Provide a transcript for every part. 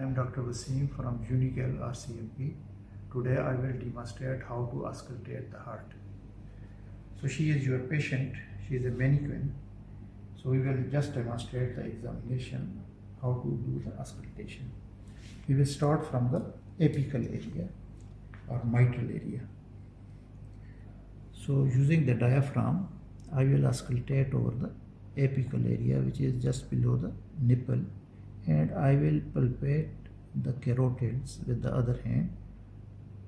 I am Dr. Waseem from Unical RCMP. Today I will demonstrate how to auscultate the heart. So she is your patient, she is a mannequin. So we will just demonstrate the examination, how to do the auscultation. We will start from the apical area or mitral area. So using the diaphragm, I will auscultate over the apical area, which is just below the nipple, and I will palpate the carotids with the other hand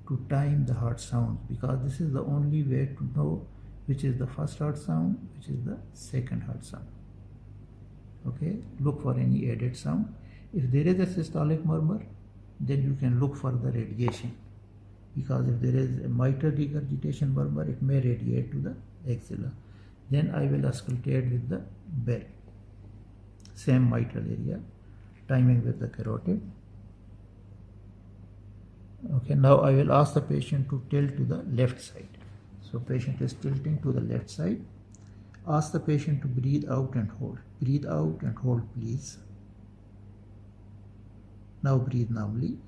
to time the heart sounds, because this is the only way to know which is the first heart sound, which is the second heart sound. Okay, look for any added sound. If there is a systolic murmur, then you can look for the radiation, because if there is a mitral regurgitation murmur, it may radiate to the axilla. Then I will auscultate with the bell, same mitral area, timing with the carotid. Okay, now I will ask the patient to tilt to the left side. So patient is tilting to the left side. Ask the patient to breathe out and hold. Breathe out and hold, please. Now breathe normally.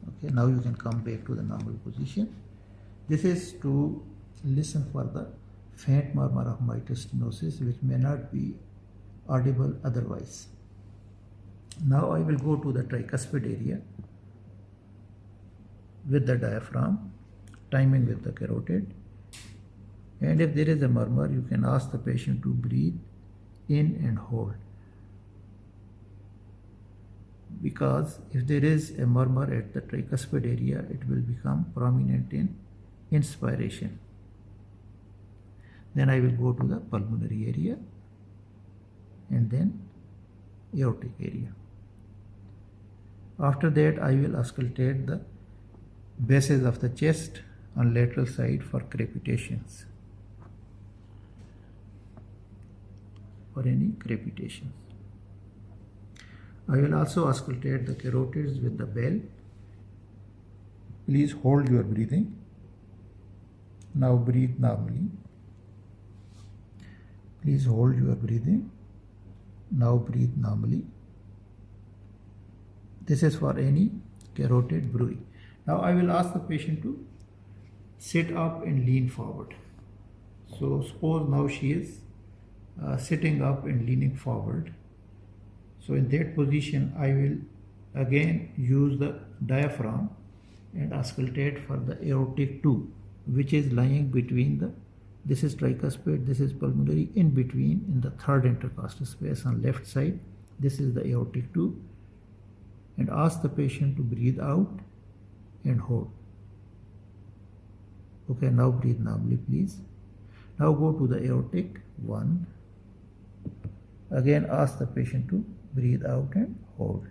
Okay, now you can come back to the normal position. This is to listen for the faint murmur of mitral stenosis, which may not be audible otherwise. Now I will go to the tricuspid area with the diaphragm, timing with the carotid. And if there is a murmur, you can ask the patient to breathe in and hold. Because if there is a murmur at the tricuspid area, it will become prominent in inspiration. Then I will go to the pulmonary area and then aortic area. After that, I will auscultate the bases of the chest on lateral side for crepitations. For any crepitations. I will also auscultate the carotids with the bell. Please hold your breathing. Now breathe normally. Please hold your breathing. Now breathe normally. This is for any carotid bruit. Now I will ask the patient to sit up and lean forward. So suppose now she is sitting up and leaning forward. So in that position, I will again use the diaphragm and auscultate for the aortic tube, which is lying between this is tricuspid, this is pulmonary, in between in the third intercostal space on left side. This is the aortic tube, and ask the patient to breathe out and hold. Okay, now breathe normally, please. Now go to the aortic 1. Again, ask the patient to breathe out and hold.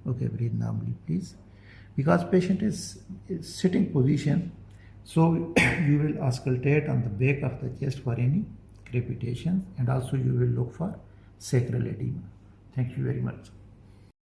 Okay, breathe normally, please. Because patient is sitting position, so you will auscultate on the back of the chest for any crepitations, and also you will look for sacral edema. Thank you very much.